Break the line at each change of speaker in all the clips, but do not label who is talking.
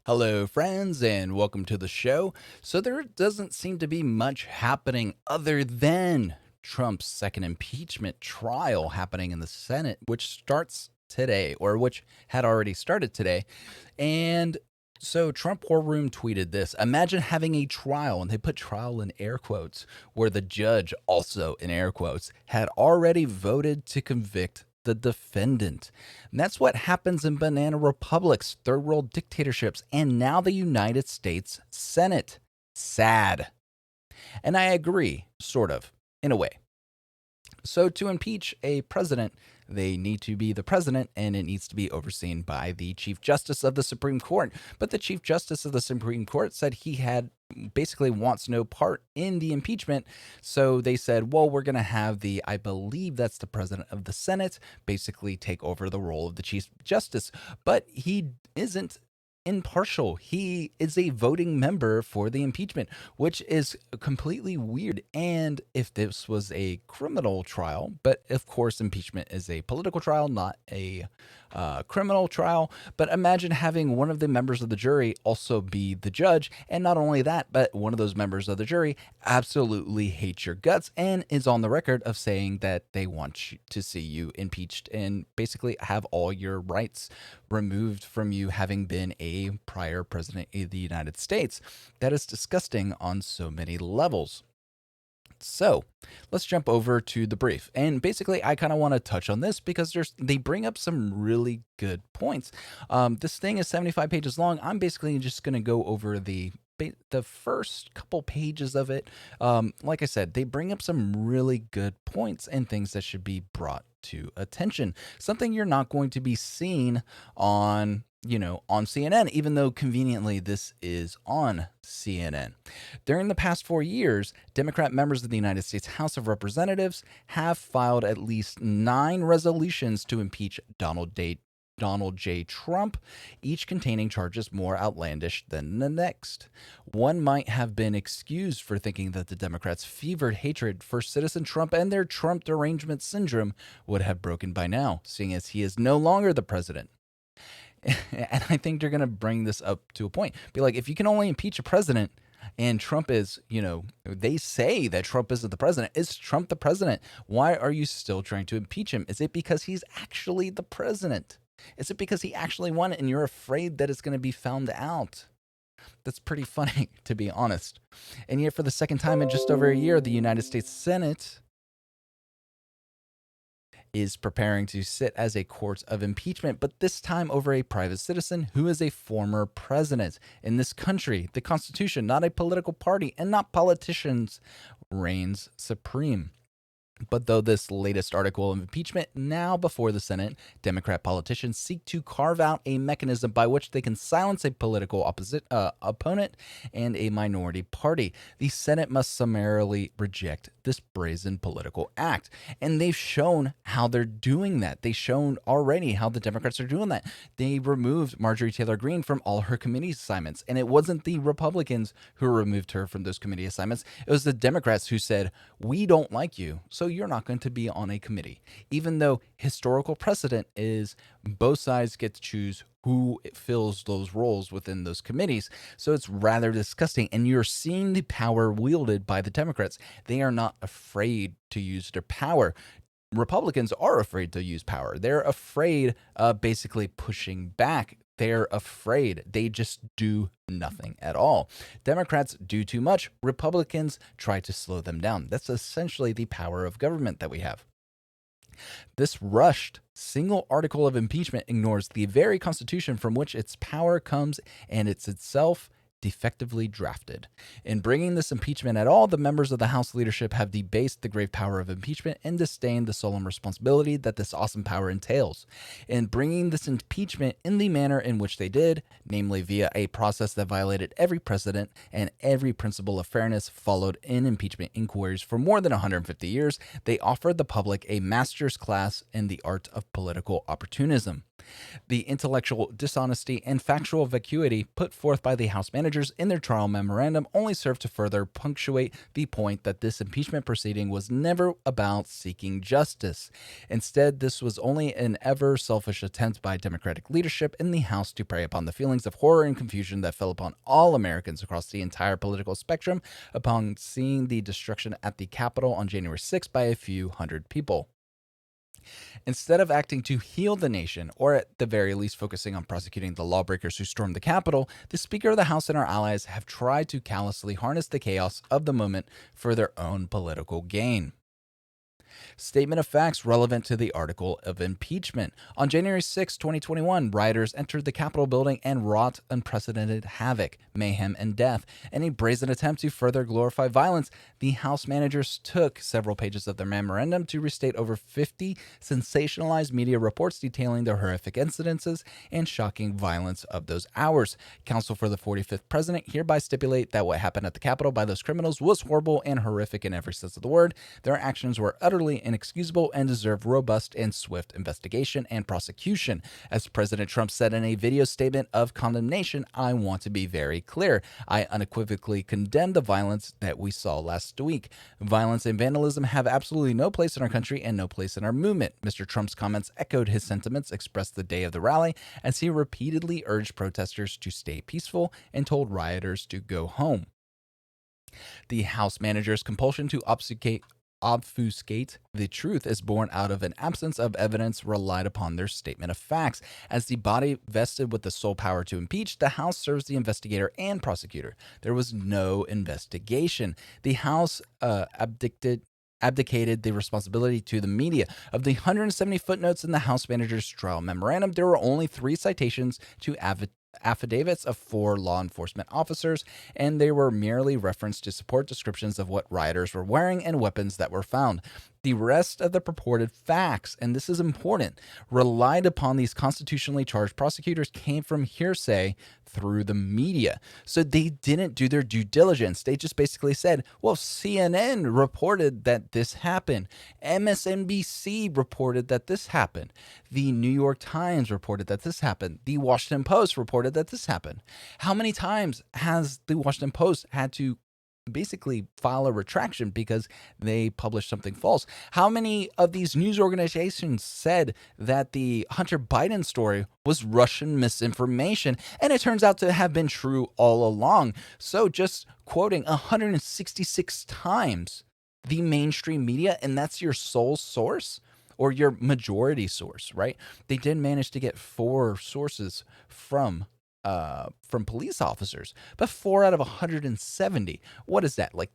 Hello, friends, and welcome to the show. So, there doesn't seem to be much happening other than Trump's second impeachment trial happening in the Senate, which starts today, or which had already started today. And so, Trump War Room tweeted this: Imagine having a trial, and they put trial in air quotes, where the judge, also in air quotes, had already voted to convict the defendant. And that's what happens in banana republics, third world dictatorships, and now the United States Senate. Sad. And I agree, sort of, in a way. So, to impeach a president, they need to be the president, and it needs to be overseen by the Chief Justice of the Supreme Court. But the Chief Justice of the Supreme Court said he had basically wants no part in the impeachment. So they said, well, we're going to have I believe that's the president of the Senate, basically take over the role of the Chief Justice. But he isn't impartial. He is a voting member for the impeachment, which is completely weird. And if this was a criminal trial, but of course, impeachment is a political trial, not a criminal trial. But imagine having one of the members of the jury also be the judge. And not only that, but one of those members of the jury absolutely hates your guts and is on the record of saying that they want to see you impeached and basically have all your rights removed from you having been a prior president of the United States. That is disgusting on so many levels. So let's jump over to the brief. And basically, I kind of want to touch on this because they bring up some really good points. This thing is 75 pages long. I'm basically just going to go over the first couple pages of it. Like I said, they bring up some really good points and things that should be brought to attention. Something you're not going to be seeing on CNN, even though conveniently this is on CNN. During the past 4 years, Democrat members of the United States House of Representatives have filed at least 9 resolutions to impeach Donald J. Trump, each containing charges more outlandish than the next. One might have been excused for thinking that the Democrats' fevered hatred for Citizen Trump and their Trump derangement syndrome would have broken by now, seeing as he is no longer the president. And I think they're going to bring this up to a point. Be like, if you can only impeach a president and Trump is, they say that Trump isn't the president. Is Trump the president? Why are you still trying to impeach him? Is it because he's actually the president? Is it because he actually won it and you're afraid that it's going to be found out? That's pretty funny, to be honest. And yet, for the second time in just over a year, the United States Senate is preparing to sit as a court of impeachment, but this time over a private citizen who is a former president. In this country, the Constitution, not a political party and not politicians, reigns supreme. But though this latest article of impeachment now before the Senate, Democrat politicians seek to carve out a mechanism by which they can silence a political opponent and a minority party. The Senate must summarily reject this brazen political act. And they've shown how they're doing that. They've shown already how the Democrats are doing that. They removed Marjorie Taylor Greene from all her committee assignments. And it wasn't the Republicans who removed her from those committee assignments. It was the Democrats who said, we don't like you, so you're not going to be on a committee. Even though historical precedent is both sides get to choose who fills those roles within those committees. So it's rather disgusting. And you're seeing the power wielded by the Democrats. They are not afraid to use their power. Republicans are afraid to use power. They're afraid of basically pushing back. They're afraid. They just do nothing at all. Democrats do too much. Republicans try to slow them down. That's essentially the power of government that we have. This rushed single article of impeachment ignores the very Constitution from which its power comes, and it's itself defectively drafted. In bringing this impeachment at all, the members of the House leadership have debased the grave power of impeachment and disdained the solemn responsibility that this awesome power entails. In bringing this impeachment in the manner in which they did, namely via a process that violated every precedent and every principle of fairness followed in impeachment inquiries for more than 150 years, they offered the public a master's class in the art of political opportunism. The intellectual dishonesty and factual vacuity put forth by the House managers managers in their trial memorandum only serve to further punctuate the point that this impeachment proceeding was never about seeking justice. Instead, this was only an ever selfish attempt by Democratic leadership in the House to prey upon the feelings of horror and confusion that fell upon all Americans across the entire political spectrum upon seeing the destruction at the Capitol on January 6th by a few hundred people. Instead of acting to heal the nation, or at the very least focusing on prosecuting the lawbreakers who stormed the Capitol, the Speaker of the House and our allies have tried to callously harness the chaos of the moment for their own political gain. Statement of facts relevant to the article of impeachment. On January 6, 2021, rioters entered the Capitol building and wrought unprecedented havoc, mayhem, and death. In a brazen attempt to further glorify violence, the House managers took several pages of their memorandum to restate over 50 sensationalized media reports detailing the horrific incidences and shocking violence of those hours. Counsel for the 45th president hereby stipulate that what happened at the Capitol by those criminals was horrible and horrific in every sense of the word. Their actions were utterly inexcusable and deserve robust and swift investigation and prosecution. As President Trump said in a video statement of condemnation, I want to be very clear. I unequivocally condemn the violence that we saw last week. Violence and vandalism have absolutely no place in our country and no place in our movement. Mr. Trump's comments echoed his sentiments expressed the day of the rally as he repeatedly urged protesters to stay peaceful and told rioters to go home. The House manager's compulsion to obfuscate the truth is born out of an absence of evidence relied upon their statement of facts. As the body vested with the sole power to impeach, the House serves the investigator and prosecutor. There was no investigation. The House abdicated the responsibility to the media. Of the 170 footnotes in the House manager's trial memorandum, there were only 3 citations to affidavits of 4 law enforcement officers, and they were merely referenced to support descriptions of what rioters were wearing and weapons that were found. The rest of the purported facts, and this is important, relied upon these constitutionally charged prosecutors came from hearsay through the media. So they didn't do their due diligence. They just basically said, well, CNN reported that this happened. MSNBC reported that this happened. The New York Times reported that this happened. The Washington Post reported that this happened. How many times has the Washington Post had to basically file a retraction because they published something false? How many of these news organizations said that the Hunter Biden story was Russian misinformation, and it turns out to have been true all along? So just quoting 166 times the mainstream media, and that's your sole source or your majority source, right? They did manage to get 4 sources from police officers, but 4 out of 170. What is that? Like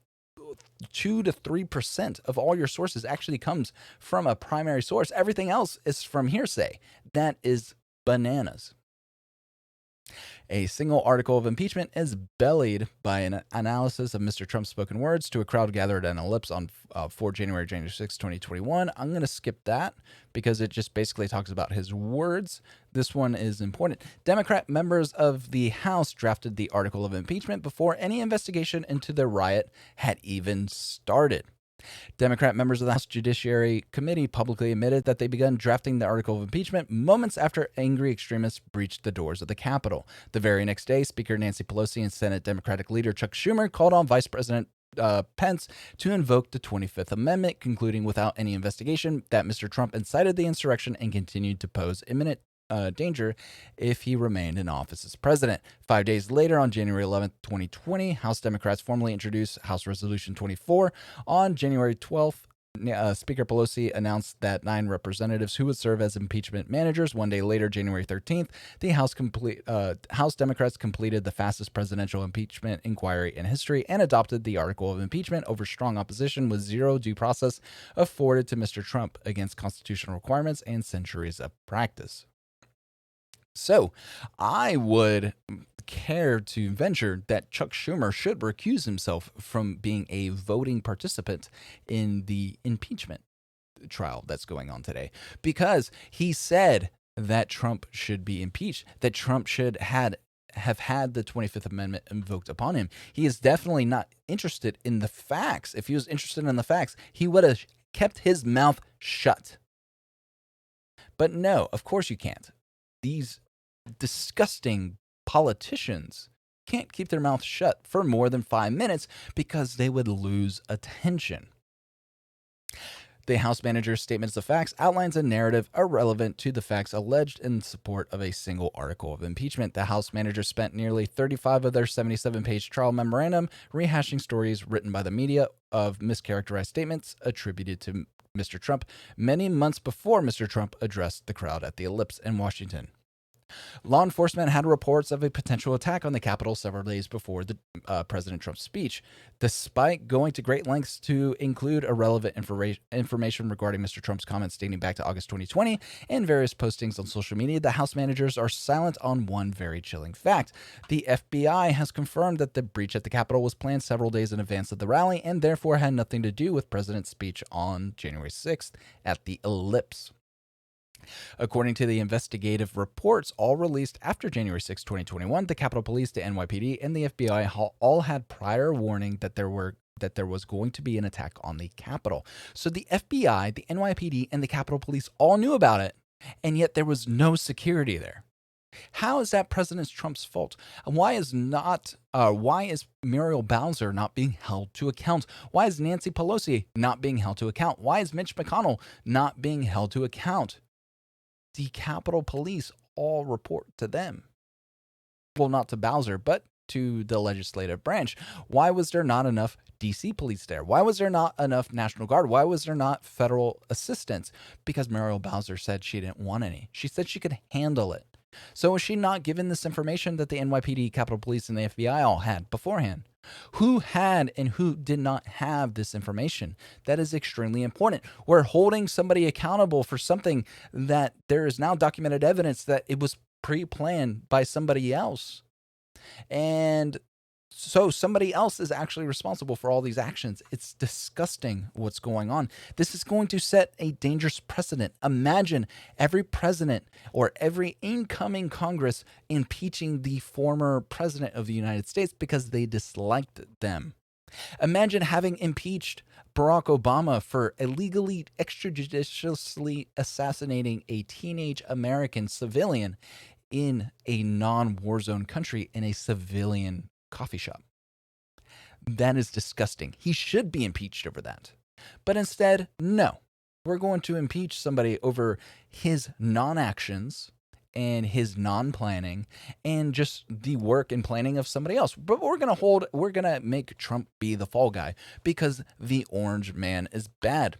2 to 3% of all your sources actually comes from a primary source. Everything else is from hearsay. That is bananas. A single article of impeachment is bellied by an analysis of Mr. Trump's spoken words to a crowd gathered at an ellipse on January 6, 2021. I'm going to skip that because it just basically talks about his words. This one is important. Democrat members of the House drafted the article of impeachment before any investigation into the riot had even started. Democrat members of the House Judiciary Committee publicly admitted that they began drafting the article of impeachment moments after angry extremists breached the doors of the Capitol. The very next day, Speaker Nancy Pelosi and Senate Democratic leader Chuck Schumer called on Vice President Pence to invoke the 25th Amendment, concluding without any investigation that Mr. Trump incited the insurrection and continued to pose imminent danger if he remained in office as president. 5 days later, on January 11th, 2020, House Democrats formally introduced House Resolution 24. On January 12th, Speaker Pelosi announced that 9 representatives who would serve as impeachment managers. 1 day later, January 13th, the House Democrats completed the fastest presidential impeachment inquiry in history and adopted the article of impeachment over strong opposition with zero due process afforded to Mr. Trump against constitutional requirements and centuries of practice. So I would care to venture that Chuck Schumer should recuse himself from being a voting participant in the impeachment trial that's going on today, because he said that Trump should be impeached, that Trump should have had the 25th Amendment invoked upon him. He is definitely not interested in the facts. If he was interested in the facts, he would have kept his mouth shut. But no, of course you can't. These disgusting politicians can't keep their mouth shut for more than 5 minutes because they would lose attention. The House manager's statements of facts outlines a narrative irrelevant to the facts alleged in support of a single article of impeachment. The House manager spent nearly 35 of their 77-page trial memorandum rehashing stories written by the media of mischaracterized statements attributed to Mr. Trump many months before Mr. Trump addressed the crowd at the Ellipse in Washington. Law enforcement had reports of a potential attack on the Capitol several days before the President Trump's speech. Despite going to great lengths to include irrelevant information regarding Mr. Trump's comments dating back to August 2020 and various postings on social media, the House managers are silent on one very chilling fact. The FBI has confirmed that the breach at the Capitol was planned several days in advance of the rally and therefore had nothing to do with the President's speech on January 6th at the Ellipse. According to the investigative reports, all released after January 6, 2021, the Capitol Police, the NYPD, and the FBI all had prior warning that there was going to be an attack on the Capitol. So the FBI, the NYPD, and the Capitol Police all knew about it, and yet there was no security there. How is that President Trump's fault? Why is Muriel Bowser not being held to account? Why is Nancy Pelosi not being held to account? Why is Mitch McConnell not being held to account? The Capitol Police all report to them. Well, not to Bowser, but to the legislative branch. Why was there not enough DC police there? Why was there not enough National Guard? Why was there not federal assistance? Because Muriel Bowser said she didn't want any. She said she could handle it. So was she not given this information that the NYPD, Capitol Police, and the FBI all had beforehand? Who had and who did not have this information? That is extremely important. We're holding somebody accountable for something that there is now documented evidence that it was pre-planned by somebody else. And so somebody else is actually responsible for all these actions. It's disgusting what's going on. This is going to set a dangerous precedent. Imagine every president or every incoming Congress impeaching the former president of the United States because they disliked them. Imagine having impeached Barack Obama for illegally extrajudicially assassinating a teenage American civilian in a non-war zone country in a civilian coffee shop. That is disgusting. He should be impeached over that. But instead, no. We're going to impeach somebody over his non-actions and his non-planning and just the work and planning of somebody else. But we're going to make Trump be the fall guy because the orange man is bad.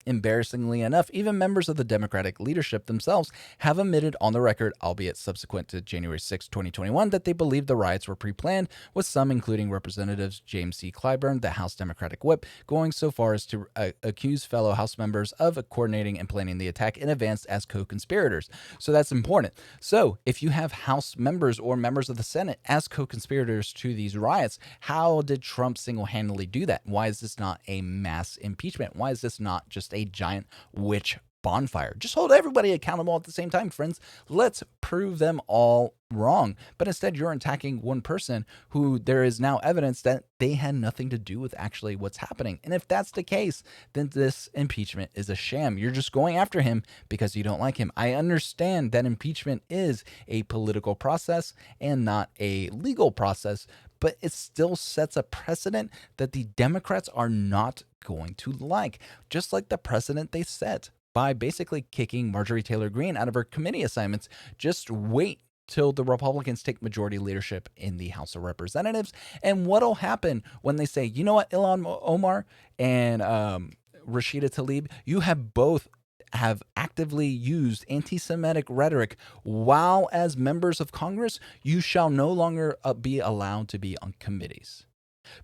Embarrassingly enough, even members of the Democratic leadership themselves have admitted on the record, albeit subsequent to January 6, 2021, that they believe the riots were pre-planned, with some, including Representatives James C. Clyburn, the House Democratic whip, going so far as to accuse fellow House members of coordinating and planning the attack in advance as co-conspirators. So that's important. So if you have House members or members of the Senate as co-conspirators to these riots, how did Trump single-handedly do that? Why is this not a mass impeachment? Why is this not just a giant witch bonfire? Just hold everybody accountable at the same time, friends. Let's prove them all wrong. But instead, you're attacking one person who there is now evidence that they had nothing to do with actually what's happening. And if that's the case, then this impeachment is a sham. You're just going after him because you don't like him. I understand that impeachment is a political process and not a legal process, but it still sets a precedent that the Democrats are not going to like, just like the precedent they set by basically kicking Marjorie Taylor Greene out of her committee assignments. Just wait till the Republicans take majority leadership in the House of Representatives. And what'll happen when they say, you know what, Ilhan Omar and Rashida Tlaib, you have both have actively used anti-Semitic rhetoric while as members of Congress, you shall no longer be allowed to be on committees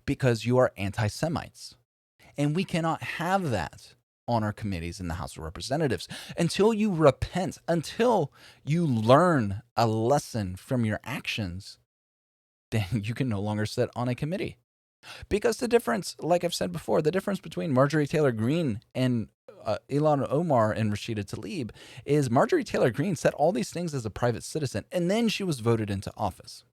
because you are anti-Semites. And we cannot have that on our committees in the House of Representatives until you repent, until you learn a lesson from your actions, then you can no longer sit on a committee. Because the difference, like I've said before, the difference between Marjorie Taylor Greene and Ilhan Omar and Rashida Tlaib is Marjorie Taylor Greene said all these things as a private citizen, and then she was voted into office.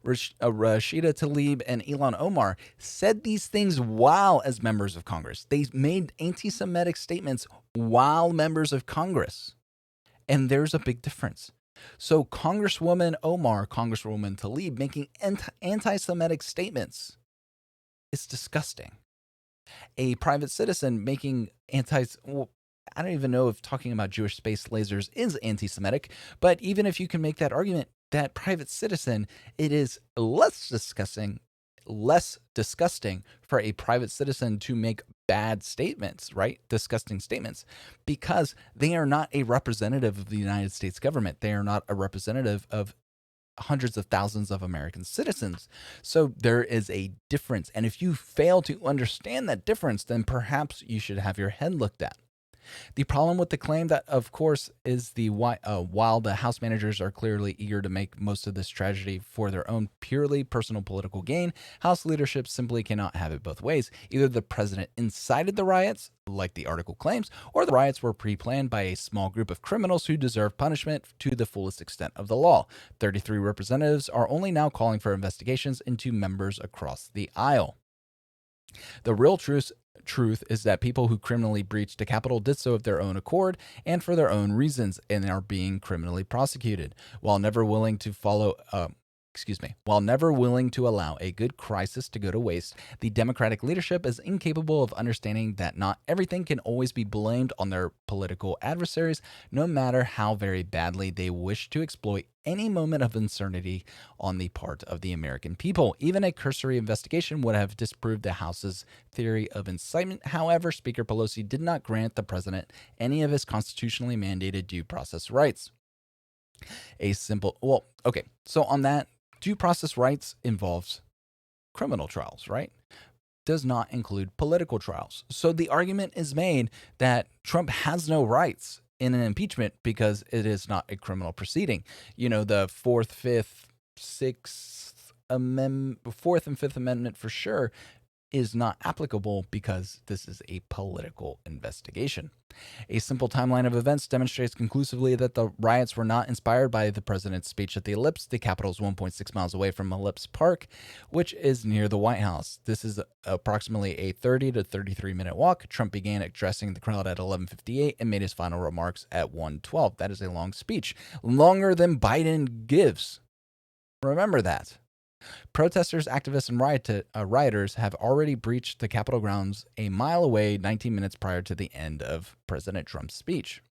Rashida Tlaib and Ilhan Omar said these things while as members of Congress. They made anti-Semitic statements while members of Congress. And there's a big difference. So Congresswoman Omar, Congresswoman Tlaib making anti-Semitic statements is disgusting. A private citizen making well, I don't even know if talking about Jewish space lasers is anti-Semitic, but even if you can make that argument, that private citizen, it is less disgusting for a private citizen to make bad statements, right? Disgusting statements, because they are not a representative of the United States government. They are not a representative of hundreds of thousands of American citizens. So there is a difference. And if you fail to understand that difference, then perhaps you should have your head looked at. The problem with the claim that, of course, is while the House managers are clearly eager to make most of this tragedy for their own purely personal political gain, House leadership simply cannot have it both ways. Either the president incited the riots, like the article claims, or the riots were pre-planned by a small group of criminals who deserve punishment to the fullest extent of the law. 33 representatives are only now calling for investigations into members across the aisle. The real truth is that people who criminally breached the Capitol did so of their own accord and for their own reasons and are being criminally prosecuted. While never willing to allow a good crisis to go to waste, the Democratic leadership is incapable of understanding that not everything can always be blamed on their political adversaries, no matter how very badly they wish to exploit any moment of uncertainty on the part of the American people. Even a cursory investigation would have disproved the House's theory of incitement. However, Speaker Pelosi did not grant the president any of his constitutionally mandated due process rights. So on that, due process rights involves criminal trials, right? Does not include political trials. So the argument is made that Trump has no rights in an impeachment because it is not a criminal proceeding. You know, the Fourth, Fifth, Sixth Amendment, Fourth and Fifth Amendment for sure is not applicable because this is a political investigation. A simple timeline of events demonstrates conclusively that the riots were not inspired by the president's speech at the Ellipse. The Capitol is 1.6 miles away from Ellipse Park, which is near the White House. This is approximately a 30 to 33-minute walk. Trump began addressing the crowd at 11:58 and made his final remarks at 1:12. That is a long speech, longer than Biden gives. Remember that. Protesters, activists, and rioters have already breached the Capitol grounds a mile away 19 minutes prior to the end of President Trump's speech.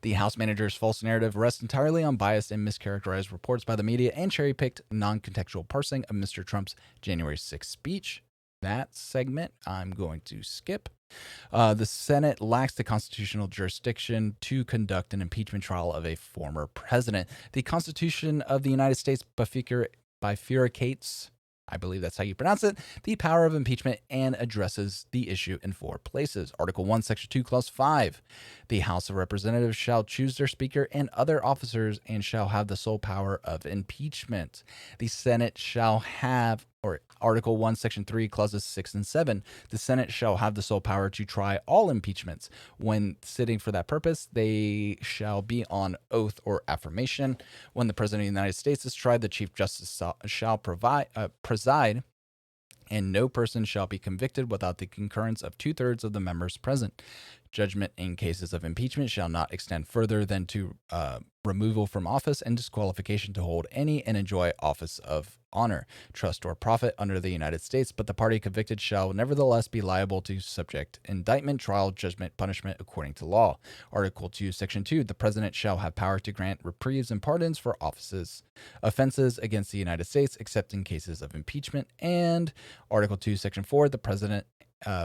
The House manager's false narrative rests entirely on biased and mischaracterized reports by the media and cherry-picked, non-contextual parsing of Mr. Trump's January 6th speech. That segment I'm going to skip. The Senate lacks the constitutional jurisdiction to conduct an impeachment trial of a former president. The Constitution of the United States bifurcates, I believe that's how you pronounce it, the power of impeachment and addresses the issue in 4 places. Article 1, Section 2, Clause 5. The House of Representatives shall choose their speaker and other officers and shall have the sole power of impeachment. The Senate shall have, or Article 1, Section 3, Clauses 6 and 7, the Senate shall have the sole power to try all impeachments. When sitting for that purpose, they shall be on oath or affirmation. When the President of the United States is tried, the Chief Justice shall preside, and no person shall be convicted without the concurrence of 2/3 of the members present. Judgment in cases of impeachment shall not extend further than to removal from office and disqualification to hold any and enjoy office of honor, trust, or profit under the United States, but the party convicted shall nevertheless be liable to subject indictment, trial, judgment, punishment according to law. Article 2, Section 2, the president shall have power to grant reprieves and pardons for offenses against the United States, except in cases of impeachment. And Article 2, Section 4, the president,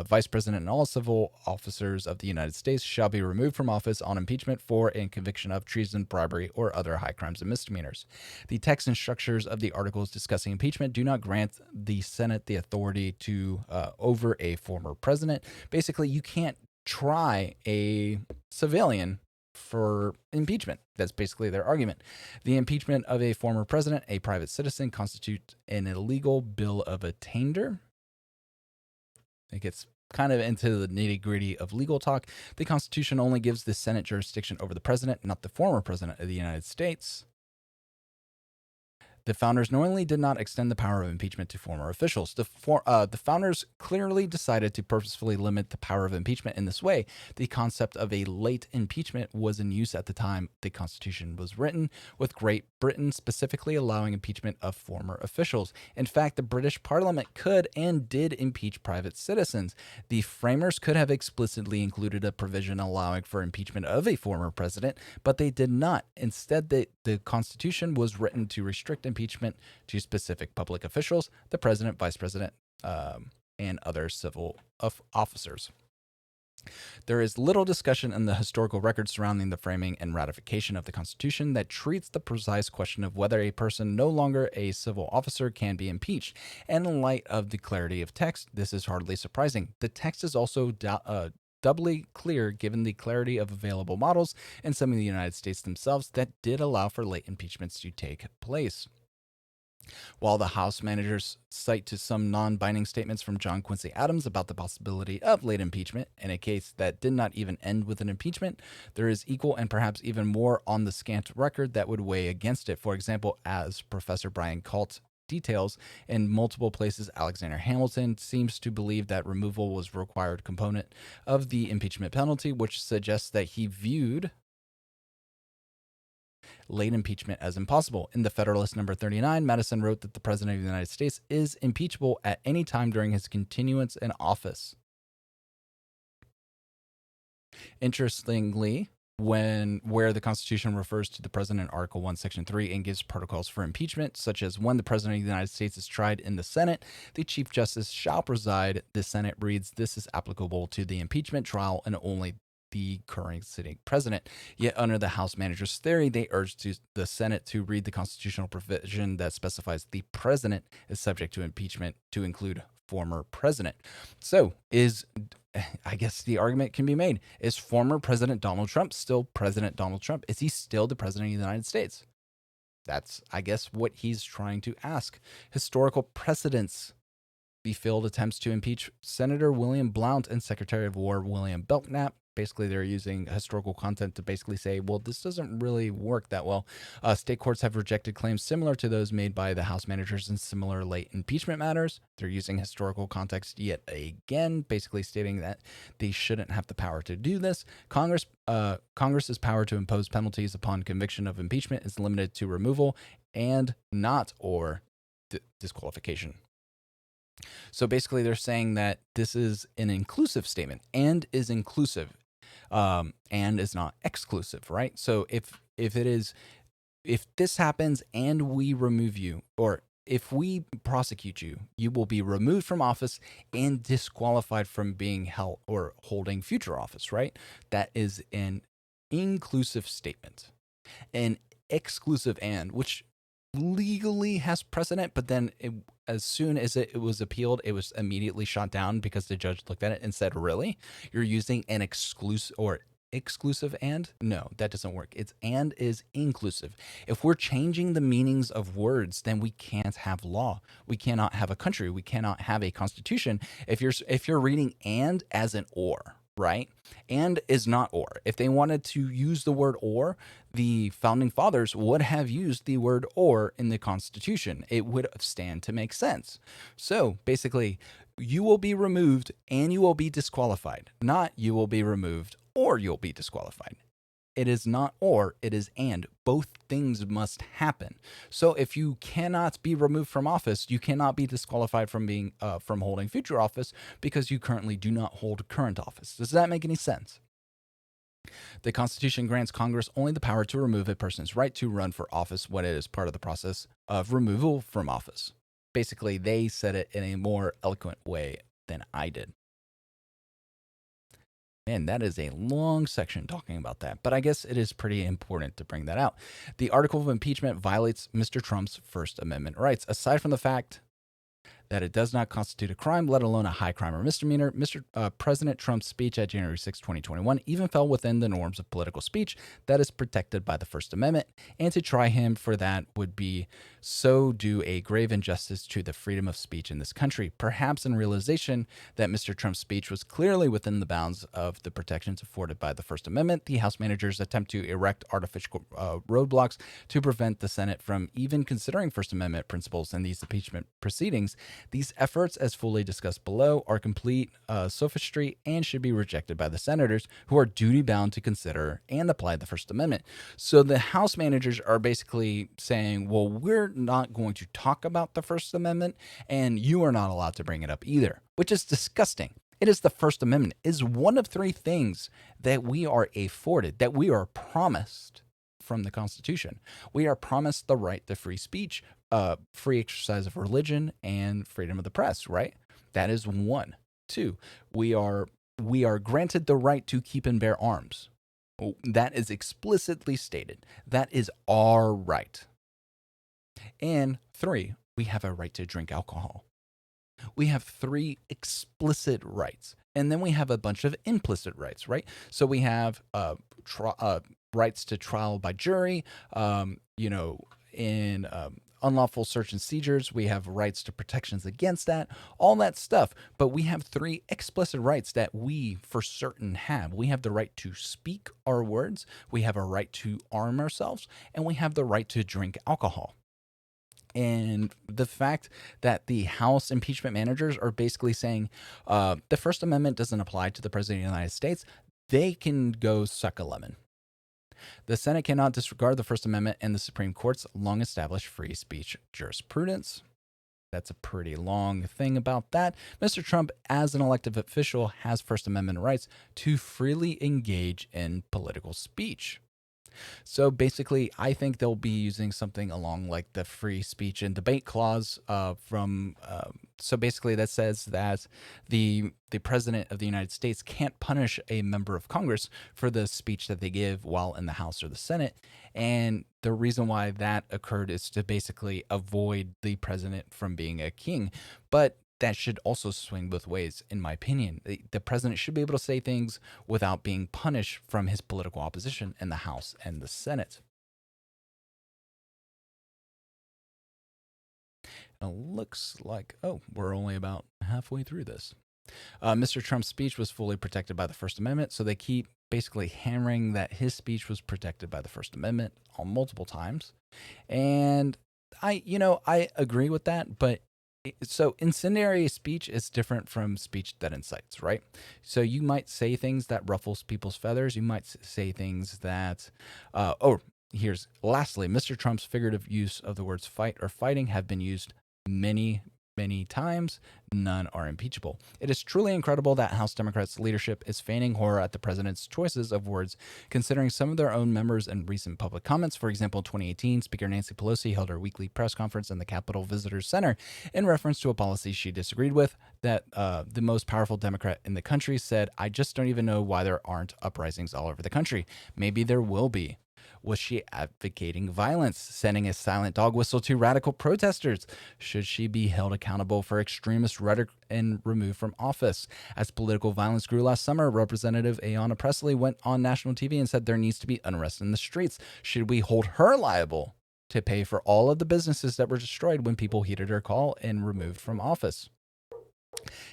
Vice President, and all civil officers of the United States shall be removed from office on impeachment for and conviction of treason, bribery, or other high crimes and misdemeanors. The text and structures of the articles discussing impeachment do not grant the Senate the authority to over a former president. Basically, you can't try a civilian for impeachment. That's basically their argument. The impeachment of a former president, a private citizen, constitutes an illegal bill of attainder. It gets kind of into the nitty-gritty of legal talk. The Constitution only gives the Senate jurisdiction over the president, not the former president of the United States. The founders knowingly did not extend the power of impeachment to former officials. The founders clearly decided to purposefully limit the power of impeachment in this way. The concept of a late impeachment was in use at the time the Constitution was written, with Great Britain specifically allowing impeachment of former officials. In fact, the British Parliament could and did impeach private citizens. The framers could have explicitly included a provision allowing for impeachment of a former president, but they did not. Instead, the Constitution was written to restrict impeachment to specific public officials, the president, vice president, and other civil officers. There is little discussion in the historical record surrounding the framing and ratification of the Constitution that treats the precise question of whether a person no longer a civil officer can be impeached. And in light of the clarity of text, this is hardly surprising. The text is also doubly clear given the clarity of available models in some of the United States themselves that did allow for late impeachments to take place. While the House managers cite to some non-binding statements from John Quincy Adams about the possibility of late impeachment in a case that did not even end with an impeachment, there is equal and perhaps even more on the scant record that would weigh against it. For example, as Professor Brian Kalt details, in multiple places, Alexander Hamilton seems to believe that removal was a required component of the impeachment penalty, which suggests that he viewed late impeachment as impossible. In the Federalist number 39, Madison wrote that the President of the United States is impeachable at any time during his continuance in office. Interestingly, where the Constitution refers to the President in Article 1, Section 3 and gives protocols for impeachment, such as when the President of the United States is tried in the Senate, the Chief Justice shall preside. The Senate reads, this is applicable to the impeachment trial and only the current sitting president. Yet under the House managers' theory, they urge the Senate to read the constitutional provision that specifies the president is subject to impeachment to include former president. So I guess the argument can be made, is former President Donald Trump still President Donald Trump? Is he still the President of the United States? That's, I guess, what he's trying to ask. Historical precedents. The failed attempts to impeach Senator William Blount and Secretary of War William Belknap. Basically, they're using historical content to basically say, well, this doesn't really work that well. State courts have rejected claims similar to those made by the House managers in similar late impeachment matters. They're using historical context yet again, basically stating that they shouldn't have the power to do this. Congress's power to impose penalties upon conviction of impeachment is limited to removal and not or disqualification. So basically, they're saying that this is an inclusive statement and is inclusive. And is not exclusive, right? So if this happens and we remove you, or if we prosecute you, you will be removed from office and disqualified from being held or holding future office, right? That is an inclusive statement. An exclusive and, which legally has precedent, but then as soon as it was appealed, it was immediately shot down because the judge looked at it and said, really? You're using an exclusive and? No, that doesn't work. It's and is inclusive. If we're changing the meanings of words, then we can't have law. We cannot have a country. We cannot have a constitution. If you're reading and as an or, right? And is not or. If they wanted to use the word or, the founding fathers would have used the word or in the Constitution. It would stand to make sense. So basically, you will be removed and you will be disqualified, not you will be removed or you'll be disqualified. It is not or, it is and. Both things must happen. So if you cannot be removed from office, you cannot be disqualified from being from holding future office because you currently do not hold current office. Does that make any sense? The Constitution grants Congress only the power to remove a person's right to run for office when it is part of the process of removal from office. Basically, they said it in a more eloquent way than I did. And that is a long section talking about that, but I guess it is pretty important to bring that out. The article of impeachment violates Mr. Trump's First Amendment rights, aside from the fact that it does not constitute a crime, let alone a high crime or misdemeanor. President Trump's speech at January 6, 2021 even fell within the norms of political speech that is protected by the First Amendment, and to try him for that would be so do a grave injustice to the freedom of speech in this country. Perhaps in realization that Mr. Trump's speech was clearly within the bounds of the protections afforded by the First Amendment, the House managers attempt to erect artificial roadblocks to prevent the Senate from even considering First Amendment principles in these impeachment proceedings. These efforts, as fully discussed below, are complete sophistry and should be rejected by the senators, who are duty bound to consider and apply the First Amendment. So the House managers are basically saying, well, we're not going to talk about the First Amendment, and you are not allowed to bring it up either, which is disgusting. It is the First Amendment. It is one of three things that we are afforded, that we are promised from the Constitution. We are promised the right to free speech, free exercise of religion, and freedom of the press, right? That is one. Two, we are granted the right to keep and bear arms. That is explicitly stated. That is our right. And three, we have a right to drink alcohol. We have three explicit rights. And then we have a bunch of implicit rights, right? So we have rights to trial by jury, in unlawful search and seizures. We have rights to protections against that, all that stuff. But we have three explicit rights that we for certain have. We have the right to speak our words, we have a right to arm ourselves, and we have the right to drink alcohol. And the fact that the House impeachment managers are basically saying the First Amendment doesn't apply to the President of the United States, they can go suck a lemon. The Senate cannot disregard the First Amendment and the Supreme Court's long established free speech jurisprudence. That's a pretty long thing about that. Mr. Trump, as an elected official, has First Amendment rights to freely engage in political speech. So basically, I think they'll be using something along like the free speech and debate clause so basically that says that the president of the United States can't punish a member of Congress for the speech that they give while in the House or the Senate. And the reason why that occurred is to basically avoid the president from being a king. But that should also swing both ways, in my opinion. The president should be able to say things without being punished from his political opposition in the House and the Senate. It looks like, we're only about halfway through this. Mr. Trump's speech was fully protected by the First Amendment, so they keep basically hammering that his speech was protected by the First Amendment on multiple times. And I agree with that, but so incendiary speech is different from speech that incites, right? So you might say things that ruffles people's feathers. You might say things that, lastly, Mr. Trump's figurative use of the words fight or fighting have been used many times. None are impeachable. It is truly incredible that House Democrats' leadership is feigning horror at the president's choices of words, considering some of their own members in recent public comments. For example, in 2018, Speaker Nancy Pelosi held her weekly press conference in the Capitol Visitors Center in reference to a policy she disagreed with that the most powerful Democrat in the country said, "I just don't even know why there aren't uprisings all over the country. Maybe there will be." Was she advocating violence, sending a silent dog whistle to radical protesters? Should she be held accountable for extremist rhetoric and removed from office? As political violence grew last summer, Representative Ayanna Pressley went on national TV and said there needs to be unrest in the streets. Should we hold her liable to pay for all of the businesses that were destroyed when people heeded her call and removed from office?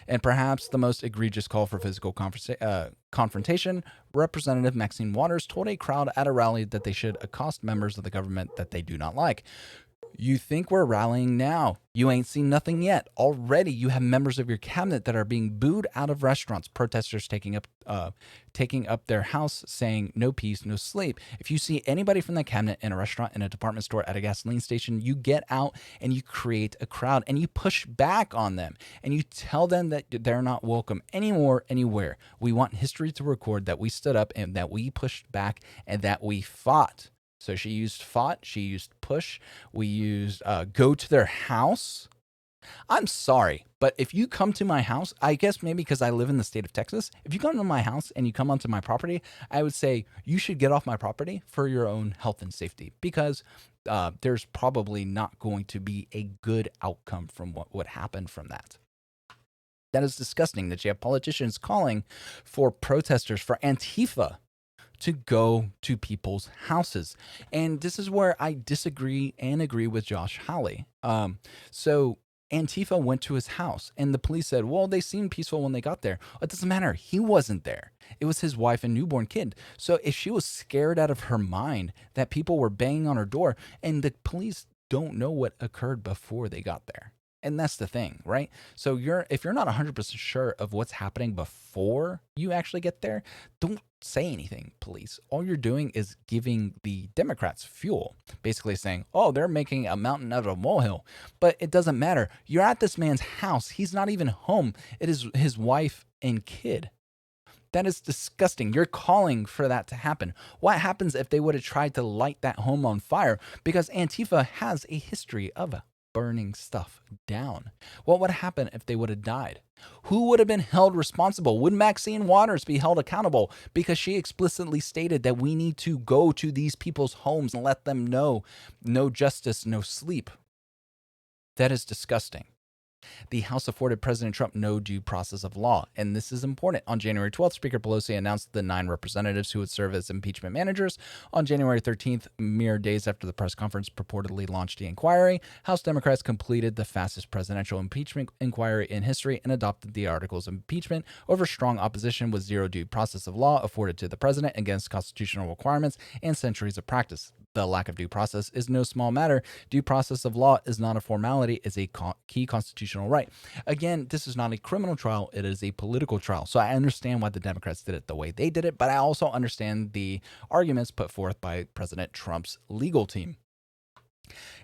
And perhaps the most egregious call for physical confrontation, Representative Maxine Waters told a crowd at a rally that they should accost members of the government that they do not like. You think we're rallying now? You ain't seen nothing yet. Already you have members of your cabinet that are being booed out of restaurants, protesters taking up their house saying no peace, no sleep. If you see anybody from the cabinet in a restaurant, in a department store, at a gasoline station, you get out and you create a crowd and you push back on them and you tell them that they're not welcome anymore, anywhere. We want history to record that we stood up and that we pushed back and that we fought. So she used fought, she used push, we used go to their house. I'm sorry, but if you come to my house, I guess maybe because I live in the state of Texas, if you come to my house and you come onto my property, I would say you should get off my property for your own health and safety because there's probably not going to be a good outcome from what would happen from that. That is disgusting that you have politicians calling for protesters, for Antifa to go to people's houses. And this is where I disagree and agree with Josh Hawley. So Antifa went to his house and the police said, well, they seemed peaceful when they got there. It doesn't matter. He wasn't there. It was his wife and newborn kid. So if she was scared out of her mind that people were banging on her door and the police don't know what occurred before they got there. And that's the thing, right? So if you're not 100% sure of what's happening before you actually get there, don't say anything, police. All you're doing is giving the Democrats fuel, basically saying, oh, they're making a mountain out of a molehill. But it doesn't matter. You're at this man's house. He's not even home. It is his wife and kid. That is disgusting. You're calling for that to happen. What happens if they would have tried to light that home on fire? Because Antifa has a history of burning stuff down. What would happen if they would have died? Who would have been held responsible? Would Maxine Waters be held accountable? Because she explicitly stated that we need to go to these people's homes and let them know no justice, no sleep. That is disgusting. The House afforded President Trump no due process of law. And this is important. On January 12th, Speaker Pelosi announced the 9 representatives who would serve as impeachment managers. On January 13th, mere days after the press conference purportedly launched the inquiry, House Democrats completed the fastest presidential impeachment inquiry in history and adopted the articles of impeachment over strong opposition with zero due process of law afforded to the president against constitutional requirements and centuries of practice. The lack of due process is no small matter. Due process of law is not a formality, it's a key constitutional right. Again, this is not a criminal trial, it is a political trial. So I understand why the Democrats did it the way they did it, but I also understand the arguments put forth by President Trump's legal team.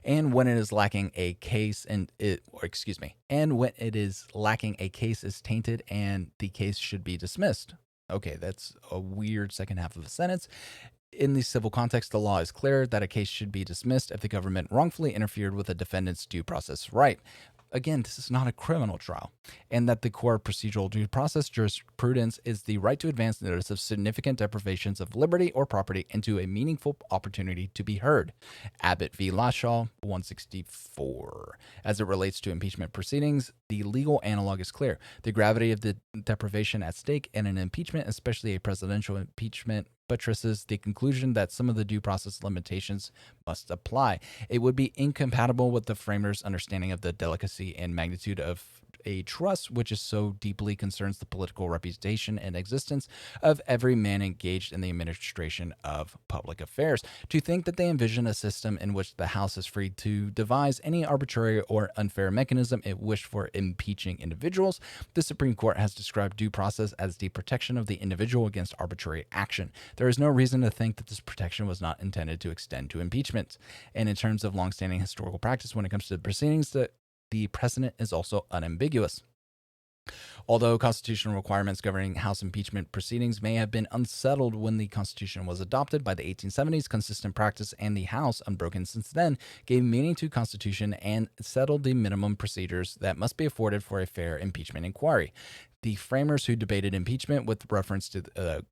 And when it is lacking a case and when it is lacking a case is tainted and the case should be dismissed. Okay, that's a weird second half of a sentence. In the civil context, the law is clear that a case should be dismissed if the government wrongfully interfered with a defendant's due process right. Again, this is not a criminal trial, and that the core procedural due process jurisprudence is the right to advance notice of significant deprivations of liberty or property into a meaningful opportunity to be heard. Abbott v. Lashaw, 164. As it relates to impeachment proceedings, the legal analog is clear. The gravity of the deprivation at stake and an impeachment, especially a presidential impeachment, buttresses the conclusion that some of the due process limitations must apply. It would be incompatible with the framers' understanding of the delicacy and magnitude of a trust which is so deeply concerns the political reputation and existence of every man engaged in the administration of public affairs. To think that they envision a system in which the House is free to devise any arbitrary or unfair mechanism it wished for impeaching individuals, the Supreme Court has described due process as the protection of the individual against arbitrary action. There is no reason to think that this protection was not intended to extend to impeachment. And in terms of longstanding historical practice when it comes to the proceedings, the precedent is also unambiguous. Although constitutional requirements governing House impeachment proceedings may have been unsettled when the Constitution was adopted by the 1870s, consistent practice and the House, unbroken since then, gave meaning to Constitution and settled the minimum procedures that must be afforded for a fair impeachment inquiry. The framers who debated impeachment with reference to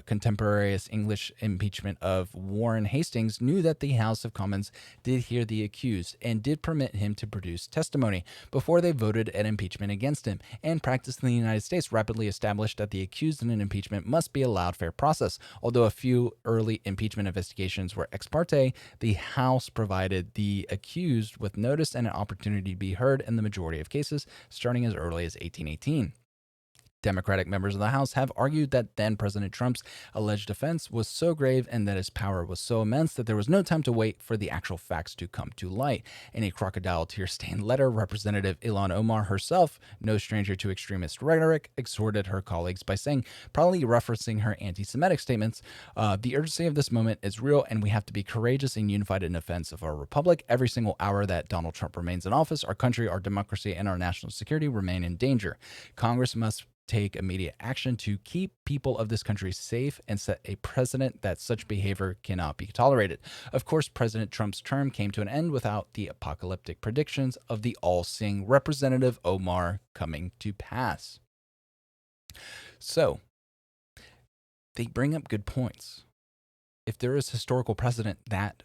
contemporaneous English impeachment of Warren Hastings knew that the House of Commons did hear the accused and did permit him to produce testimony before they voted an impeachment against him, and practice in the United States rapidly established that the accused in an impeachment must be allowed fair process. Although a few early impeachment investigations were ex parte, the House provided the accused with notice and an opportunity to be heard in the majority of cases, starting as early as 1818. Democratic members of the House have argued that then President Trump's alleged offense was so grave and that his power was so immense that there was no time to wait for the actual facts to come to light. In a crocodile tear-stained letter, Representative Ilhan Omar herself, no stranger to extremist rhetoric, exhorted her colleagues by saying, probably referencing her anti-Semitic statements, the urgency of this moment is real and we have to be courageous and unified in defense of our republic. Every single hour that Donald Trump remains in office, our country, our democracy, and our national security remain in danger. Congress must take immediate action to keep people of this country safe and set a precedent that such behavior cannot be tolerated. Of course, President Trump's term came to an end without the apocalyptic predictions of the all-seeing Representative Omar coming to pass. So, they bring up good points. If there is historical precedent that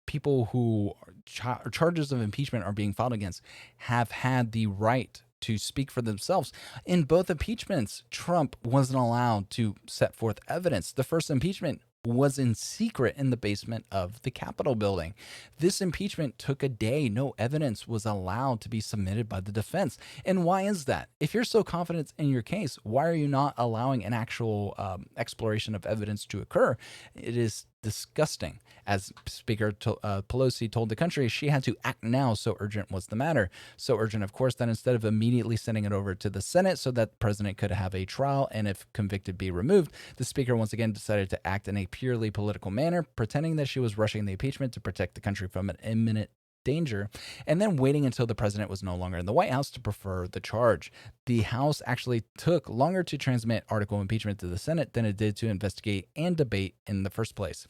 people who charges of impeachment are being filed against have had the right to speak for themselves. In both impeachments, Trump wasn't allowed to set forth evidence. The first impeachment was in secret in the basement of the Capitol building. This impeachment took a day. No evidence was allowed to be submitted by the defense. And why is that? If you're so confident in your case, why are you not allowing an actual exploration of evidence to occur? It is disgusting. As Speaker Pelosi told the country, she had to act now, so urgent was the matter. So urgent, of course, that instead of immediately sending it over to the Senate so that the president could have a trial and if convicted be removed, the speaker once again decided to act in a purely political manner, pretending that she was rushing the impeachment to protect the country from an imminent danger, and then waiting until the president was no longer in the White House to prefer the charge. The House actually took longer to transmit article impeachment to the Senate than it did to investigate and debate in the first place.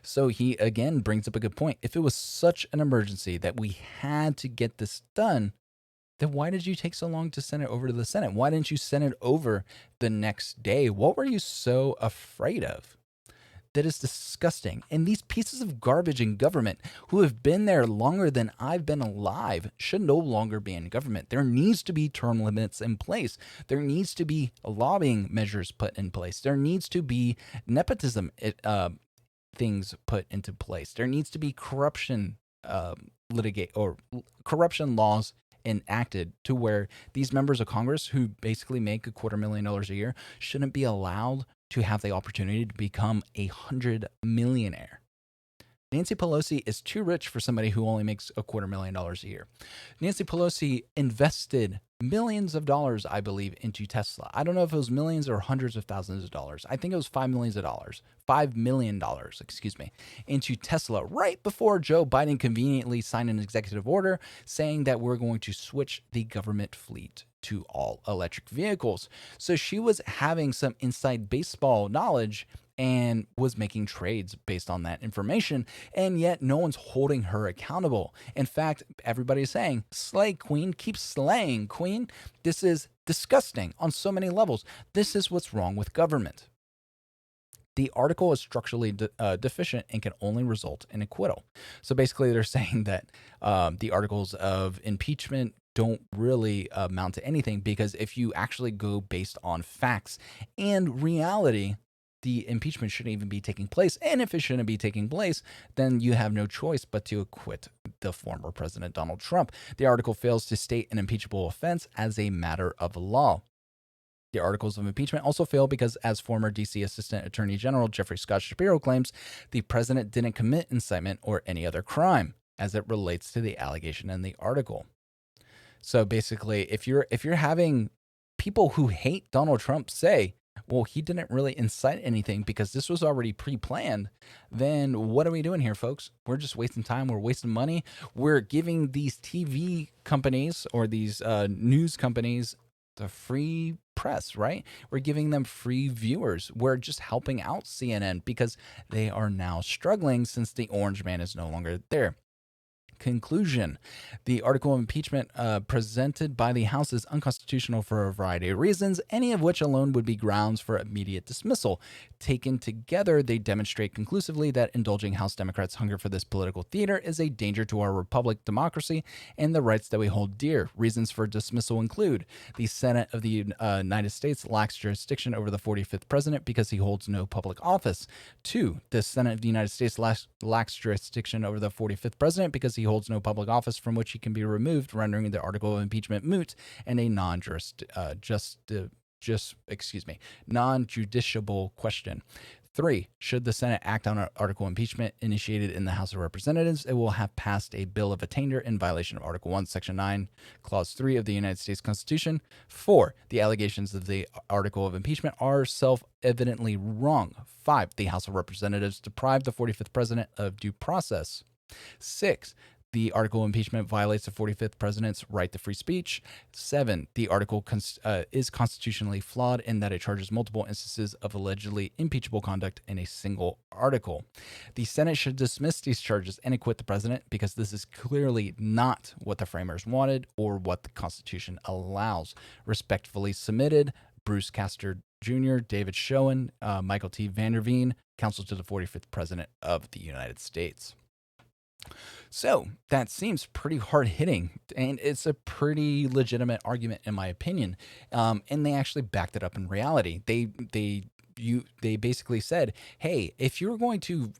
So he again brings up a good point. If it was such an emergency that we had to get this done, then why did you take so long to send it over to the Senate? Why didn't you send it over the next day? What were you so afraid of? That is disgusting. And these pieces of garbage in government who have been there longer than I've been alive should no longer be in government. There needs to be term limits in place. There needs to be lobbying measures put in place. There needs to be nepotism things put into place. There needs to be corruption corruption laws enacted to where these members of Congress who basically make $250,000 a year shouldn't be allowed to have the opportunity to become a 100-millionaire. Nancy Pelosi is too rich for somebody who only makes $250,000 a year. Nancy Pelosi invested millions of dollars, I believe, into Tesla. I don't know if it was millions or hundreds of thousands of dollars. I think it was $5 million, into Tesla right before Joe Biden conveniently signed an executive order saying that we're going to switch the government fleet to all electric vehicles. So she was having some inside baseball knowledge and was making trades based on that information, and yet no one's holding her accountable. In fact, everybody's saying, slay queen, keep slaying queen. This is disgusting on so many levels. This is what's wrong with government. The article is structurally deficient and can only result in acquittal. So basically they're saying that the articles of impeachment don't really amount to anything, because if you actually go based on facts and reality, the impeachment shouldn't even be taking place. And if it shouldn't be taking place, then you have no choice but to acquit the former President Donald Trump. The article fails to state an impeachable offense as a matter of law. The articles of impeachment also fail because, as former D.C. Assistant Attorney General Jeffrey Scott Shapiro claims, the president didn't commit incitement or any other crime as it relates to the allegation in the article. So basically, if you're having people who hate Donald Trump say, well, he didn't really incite anything because this was already pre-planned, then what are we doing here, folks? We're just wasting time. We're wasting money. We're giving these TV companies or these news companies the free press, right? We're giving them free viewers. We're just helping out CNN because they are now struggling since the orange man is no longer there. Conclusion: the article of impeachment presented by the House is unconstitutional for a variety of reasons, any of which alone would be grounds for immediate dismissal. Taken together, they demonstrate conclusively that indulging House Democrats' hunger for this political theater is a danger to our republic, democracy, and the rights that we hold dear. Reasons for dismissal include: the Senate of the United States lacks jurisdiction over the 45th president because he holds no public office. 2. The Senate of the United States lacks jurisdiction over the 45th president because he holds no public office from which he can be removed, rendering the article of impeachment moot and a non-judiciable question. 3. Should the Senate act on an article of impeachment initiated in the House of Representatives, it will have passed a bill of attainder in violation of Article 1, Section 9, Clause 3 of the United States Constitution. 4. The allegations of the article of impeachment are self-evidently wrong. 5. The House of Representatives deprived the 45th president of due process. 6. The article impeachment violates the 45th president's right to free speech. 7, the article is constitutionally flawed in that it charges multiple instances of allegedly impeachable conduct in a single article. The Senate should dismiss these charges and acquit the president because this is clearly not what the framers wanted or what the Constitution allows. Respectfully submitted, Bruce Castor Jr., David Schoen, Michael T. Vanderveen, counsel to the 45th president of the United States. So that seems pretty hard hitting, and it's a pretty legitimate argument in my opinion. And they actually backed it up in reality. They basically said, hey, if you're going to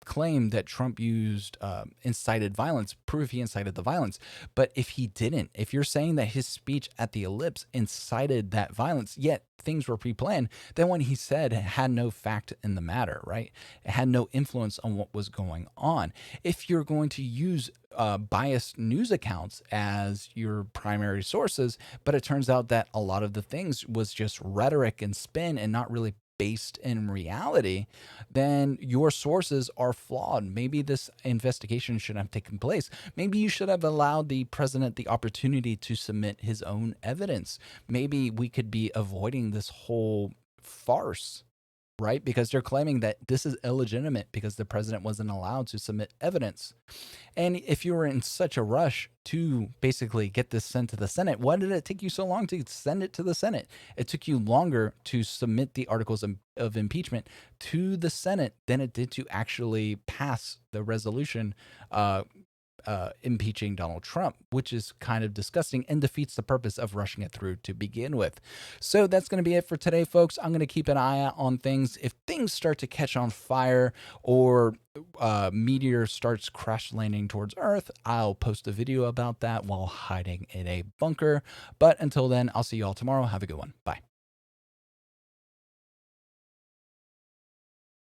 claim that Trump used incited violence, prove he incited the violence. But if he didn't, if you're saying that his speech at the ellipse incited that violence, yet things were pre-planned, then what he said had no fact in the matter, right? It had no influence on what was going on. If you're going to use biased news accounts as your primary sources, but it turns out that a lot of the things was just rhetoric and spin and not really based in reality, then your sources are flawed. Maybe this investigation should have taken place. Maybe you should have allowed the president the opportunity to submit his own evidence. Maybe we could be avoiding this whole farce, right? Because they're claiming that this is illegitimate because the president wasn't allowed to submit evidence. And if you were in such a rush to basically get this sent to the Senate, why did it take you so long to send it to the Senate? It took you longer to submit the articles of impeachment to the Senate than it did to actually pass the resolution impeaching Donald Trump, which is kind of disgusting and defeats the purpose of rushing it through to begin with. So that's going to be it for today, folks. I'm going to keep an eye out on things. If things start to catch on fire or meteor starts crash landing towards Earth, I'll post a video about that while hiding in a bunker. But until then, I'll see you all tomorrow. Have a good one. Bye.